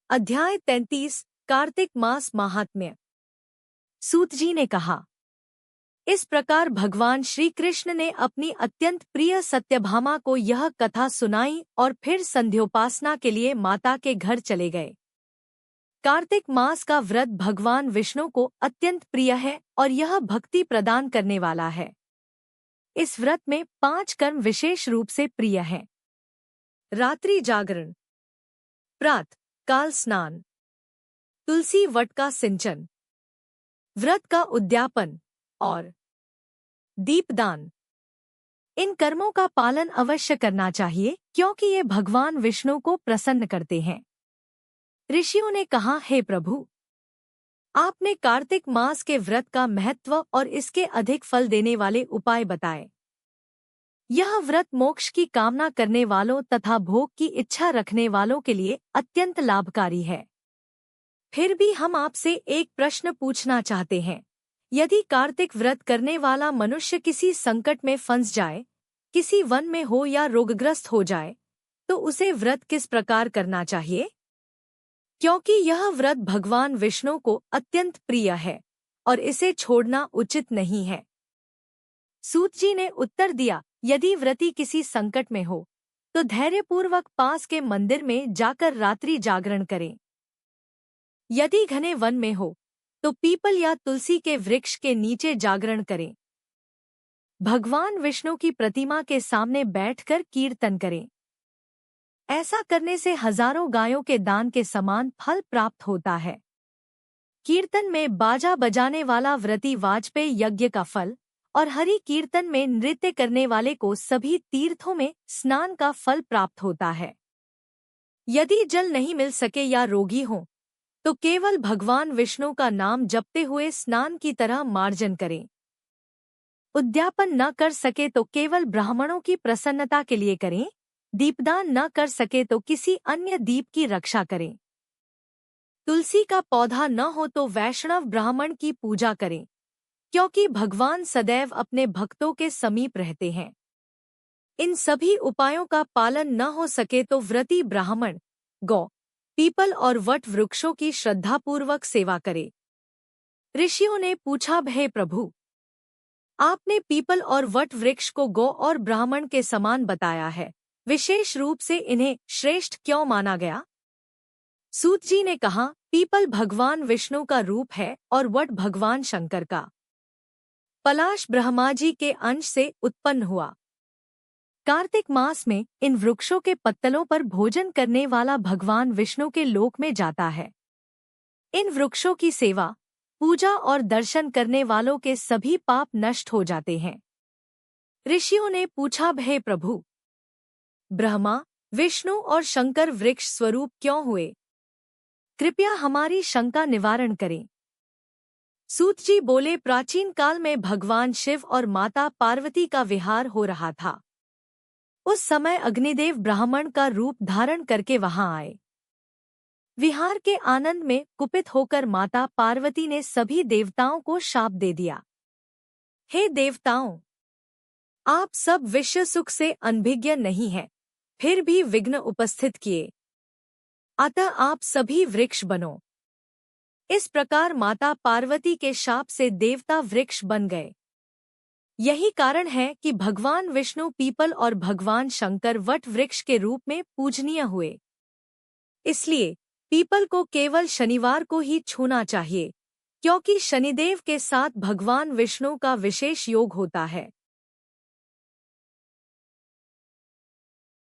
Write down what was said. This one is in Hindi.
अध्याय 33 कार्तिक मास महात्म्य। सूत जी ने कहा, इस प्रकार भगवान श्री कृष्ण ने अपनी अत्यंत प्रिय सत्यभामा को यह कथा सुनाई और फिर संध्योपासना के लिए माता के घर चले गए। कार्तिक मास का व्रत भगवान विष्णु को अत्यंत प्रिय है और यह भक्ति प्रदान करने वाला है। इस व्रत में 5 कर्म विशेष रूप से प्रिय हैं। रात्रि जागरण, प्रातः काल स्नान, तुलसी वट का सिंचन, व्रत का उद्यापन और दीपदान। इन कर्मों का पालन अवश्य करना चाहिए क्योंकि ये भगवान विष्णु को प्रसन्न करते हैं। ऋषियों ने कहा, हे प्रभु, आपने कार्तिक मास के व्रत का महत्व और इसके अधिक फल देने वाले उपाय बताए। यह व्रत मोक्ष की कामना करने वालों तथा भोग की इच्छा रखने वालों के लिए अत्यंत लाभकारी है। फिर भी हम आपसे एक प्रश्न पूछना चाहते हैं। यदि कार्तिक व्रत करने वाला मनुष्य किसी संकट में फंस जाए, किसी वन में हो या रोगग्रस्त हो जाए, तो उसे व्रत किस प्रकार करना चाहिए? क्योंकि यह व्रत भगवान विष्णु को अत्यंत प्रिय है और इसे छोड़ना उचित नहीं है। सूत जी ने उत्तर दिया, यदि व्रती किसी संकट में हो तो धैर्यपूर्वक पास के मंदिर में जाकर रात्रि जागरण करें। यदि घने वन में हो तो पीपल या तुलसी के वृक्ष के नीचे जागरण करें। भगवान विष्णु की प्रतिमा के सामने बैठकर कीर्तन करें। ऐसा करने से हजारों गायों के दान के समान फल प्राप्त होता है। कीर्तन में बाजा बजाने वाला व्रती वाजपेय यज्ञ का फल और हरि कीर्तन में नृत्य करने वाले को सभी तीर्थों में स्नान का फल प्राप्त होता है। यदि जल नहीं मिल सके या रोगी हो तो केवल भगवान विष्णु का नाम जपते हुए स्नान की तरह मार्जन करें। उद्यापन न कर सके तो केवल ब्राह्मणों की प्रसन्नता के लिए करें। दीपदान न कर सके तो किसी अन्य दीप की रक्षा करें। तुलसी का पौधा न हो तो वैष्णव ब्राह्मण की पूजा करें, क्योंकि भगवान सदैव अपने भक्तों के समीप रहते हैं। इन सभी उपायों का पालन न हो सके तो व्रती ब्राह्मण गौ, पीपल और वट वृक्षों की श्रद्धापूर्वक सेवा करे। ऋषियों ने पूछा, हे प्रभु, आपने पीपल और वट वृक्ष को गौ और ब्राह्मण के समान बताया है, विशेष रूप से इन्हें श्रेष्ठ क्यों माना गया? सूत जी ने कहा, पीपल भगवान विष्णु का रूप है और वट भगवान शंकर का। पलाश ब्रह्मा जी के अंश से उत्पन्न हुआ। कार्तिक मास में इन वृक्षों के पत्तलों पर भोजन करने वाला भगवान विष्णु के लोक में जाता है। इन वृक्षों की सेवा, पूजा और दर्शन करने वालों के सभी पाप नष्ट हो जाते हैं। ऋषियों ने पूछा, हे प्रभु, ब्रह्मा, विष्णु और शंकर वृक्ष स्वरूप क्यों हुए? कृपया हमारी शंका निवारण करें। सूत जी बोले, प्राचीन काल में भगवान शिव और माता पार्वती का विहार हो रहा था। उस समय अग्निदेव ब्राह्मण का रूप धारण करके वहां आए। विहार के आनंद में कुपित होकर माता पार्वती ने सभी देवताओं को शाप दे दिया। हे देवताओं, आप सब विश्व सुख से अनभिज्ञ नहीं हैं, फिर भी विघ्न उपस्थित किए, अतः आप सभी वृक्ष बनो। इस प्रकार माता पार्वती के शाप से देवता वृक्ष बन गए। यही कारण है कि भगवान विष्णु पीपल और भगवान शंकर वट वृक्ष के रूप में पूजनीय हुए। इसलिए पीपल को केवल शनिवार को ही छूना चाहिए, क्योंकि शनिदेव के साथ भगवान विष्णु का विशेष योग होता है।